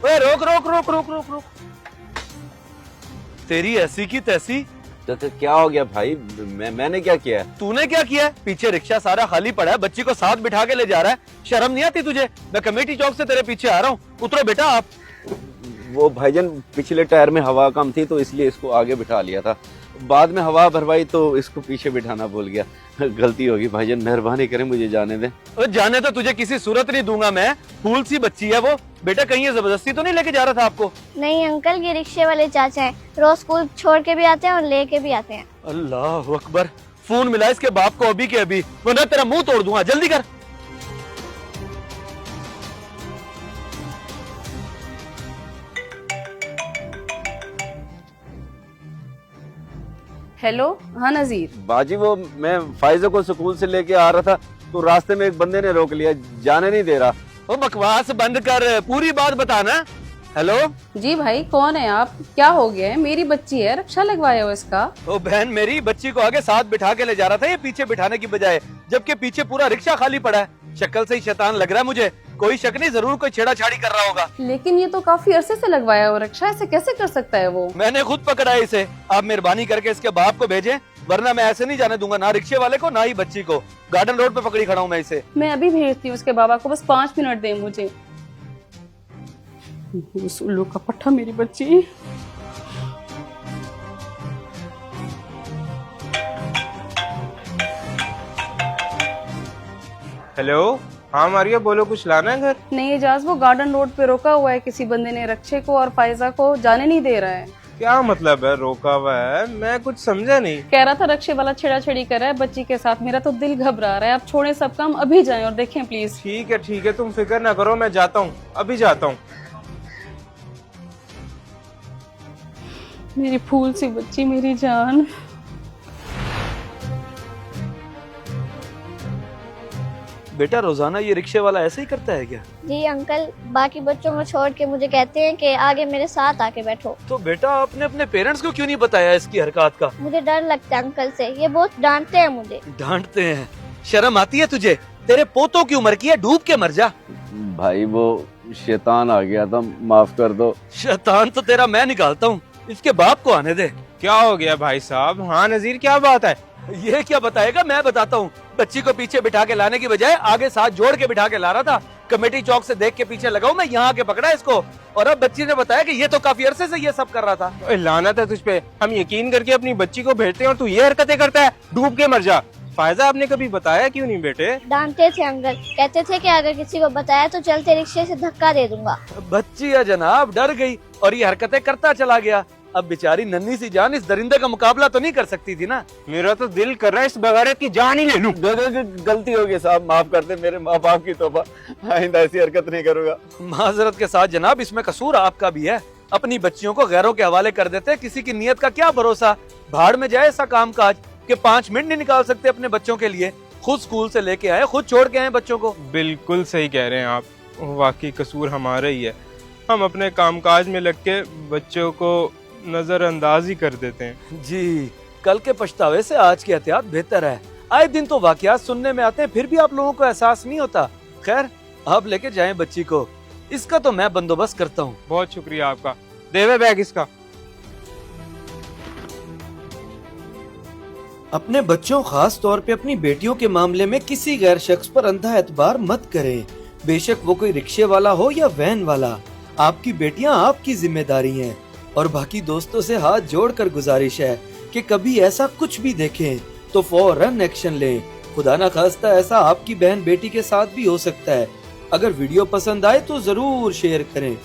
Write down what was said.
ओए रोक रोक रोक रोक रोक रोक, तेरी ऐसी की तैसी। तो क्या हो गया भाई? मैंने क्या किया है? तूने क्या किया है? पीछे रिक्शा सारा खाली पड़ा है, बच्ची को साथ बिठा के ले जा रहा है, शर्म नहीं आती तुझे? मैं कमेटी चौक से तेरे पीछे आ रहा हूँ, उतरो बेटा आप। वो भाईजान पिछले टायर में हवा कम थी तो इसलिए इसको आगे बिठा लिया था, बाद में हवा भरवाई तो इसको पीछे बिठाना भूल गया। गलती होगी भाईजान, मेहरबानी करें मुझे जाने दें। जाने तो तुझे किसी सूरत नहीं दूंगा मैं, फूल सी बच्ची है वो। बेटा कहीं ये जबरदस्ती तो नहीं लेके जा रहा था आपको? नहीं अंकल, ये रिक्शे वाले चाचा हैं, रोज स्कूल छोड़ के भी आते हैं और लेके भी आते हैं। अल्लाह अकबर, फोन मिला इसके बाप को अभी के अभी, वरना तेरा मुंह तोड़ दूंगा, जल्दी कर। हेलो, हाँ नजीर। बाजी वो मैं फाइजा को स्कूल से लेके आ रहा था तो रास्ते में एक बंदे ने रोक लिया, जाने नहीं दे रहा। ओ बकवास बंद कर, पूरी बात बताना। हेलो जी भाई, कौन है आप? क्या हो गया है? मेरी बच्ची है, रक्षा लगवाया हो इसका। ओ बहन, मेरी बच्ची को आगे साथ बिठा के ले जा रहा था ये पीछे बिठाने की बजाय, जबकि पीछे पूरा रिक्शा खाली पड़ा है। शक्ल से ही शैतान लग रहा है मुझे, कोई शक नहीं, जरूर कोई छेड़ाछाड़ी कर रहा होगा। लेकिन ये तो काफी अरसे से लगवाया हो रक्षा, ऐसे कैसे कर सकता है वो? मैंने खुद पकड़ा है इसे, आप मेहरबानी करके इसके बाप को भेजें, वरना मैं ऐसे नहीं जाने दूंगा, ना रिक्शे वाले को ना ही बच्ची को। गार्डन रोड पे पकड़ी खड़ा हूँ मैं इसे। मैं अभी भेजती हूँ उसके बाबा को, बस 5 मिनट दें मुझे। इस उल्लू का पट्टा मेरी बच्ची। हेलो, हाँ मारिया बोलो, कुछ लाना है घर? नहीं एजाज, वो गार्डन रोड पे रोका हुआ है किसी बंदे ने, रक्षे को और फायजा को जाने नहीं दे रहा है। क्या मतलब है रोका हुआ है? मैं कुछ समझा नहीं। कह रहा था रक्षे वाला छेड़ा-छेड़ी कर रहा है बच्ची के साथ, मेरा तो दिल घबरा रहा है। आप छोड़ें सब काम, अभी जाएं और देखें प्लीज। ठीक है, तुम फिक्र ना करो, मैं जाता हूँ, अभी जाता हूँ। मेरी फूल सी बच्ची, मेरी जान। बेटा रोजाना ये रिक्शे वाला ऐसे ही करता है क्या? जी अंकल, बाकी बच्चों को छोड़ के मुझे कहते हैं कि आगे मेरे साथ आके बैठो। तो बेटा आपने अपने पेरेंट्स को क्यों नहीं बताया इसकी हरकत का? मुझे डर लगता है अंकल से, ये बहुत डांटते हैं मुझे। डांटते हैं? शर्म आती है तुझे? तेरे पोतों की उम्र की है, डूब के मर जा। भाई वो शैतान आ गया था, माफ कर दो। शैतान तो तेरा मैं निकालता हूँ, इसके बाप को आने दे। क्या हो गया भाई साहब? हाँ नजीर, क्या बात है? ये क्या बताएगा, मैं बताता हूँ। बच्ची को पीछे बिठा के लाने की बजाय आगे साथ जोड़ के बिठा के ला रहा था, कमेटी चौक से देख के पीछे लगाऊं मैं, यहाँ आके पकड़ा इसको, और अब बच्ची ने बताया कि ये तो काफी अरसे से ये सब कर रहा था। ओए लानत है तुझ पे, हम यकीन करके अपनी बच्ची को भेजते हैं और तू ये हरकतें करता है, डूब के मर जा। फायजा आपने कभी बताया क्यों नहीं बेटे? डांटते थे अंकल, कहते थे कि अगर किसी को बताया तो चलते रिक्शे से धक्का दे दूंगा। बच्ची है जनाब, डर गई और ये हरकतें करता चला गया। अब बेचारी नन्ही सी जान इस दरिंदे का मुकाबला तो नहीं कर सकती थी ना। मेरा तो दिल कर रहा है इस बगैरत की जान ही ले लूं। गलती हो गई साहब, माफ कर दे, मेरे माँ बाप की तौबा, आइंदा ऐसी हरकत नहीं करूंगा। माजरत के साथ जनाब, इसमें कसूर आपका भी है। अपनी बच्चियों को गैरों के हवाले कर देते, किसी की नीयत का क्या भरोसा। भाड़ में जाए ऐसा काम काज कि 5 मिनट नहीं निकाल सकते अपने बच्चों के लिए। खुद स्कूल से लेके आए, खुद छोड़ के आए बच्चों को। बिल्कुल सही कह रहे हैं आप, वाकई कसूर हमारा ही है। हम अपने कामकाज में लग के बच्चों को नजरअंदाज ही कर देते हैं। जी, कल के पछतावे से आज की एहतियात बेहतर है। आए दिन तो वाकयात सुनने में आते हैं, फिर भी आप लोगों को एहसास नहीं होता। खैर, आप लेके जाएं बच्ची को, इसका तो मैं बंदोबस्त करता हूँ। बहुत शुक्रिया आपका, देवे बैग इसका। अपने बच्चों, खास तौर पे अपनी बेटियों के मामले में किसी गैर शख्स पर अंधा एतबार मत करें, बेशक वो कोई रिक्शे वाला हो या वैन वाला। आपकी बेटियां आपकी जिम्मेदारी हैं। और बाकी दोस्तों से हाथ जोड़कर गुजारिश है कि कभी ऐसा कुछ भी देखें तो फौरन एक्शन लें। खुदा ना खास्ता ऐसा आपकी बहन बेटी के साथ भी हो सकता है। अगर वीडियो पसंद आए तो जरूर शेयर करें।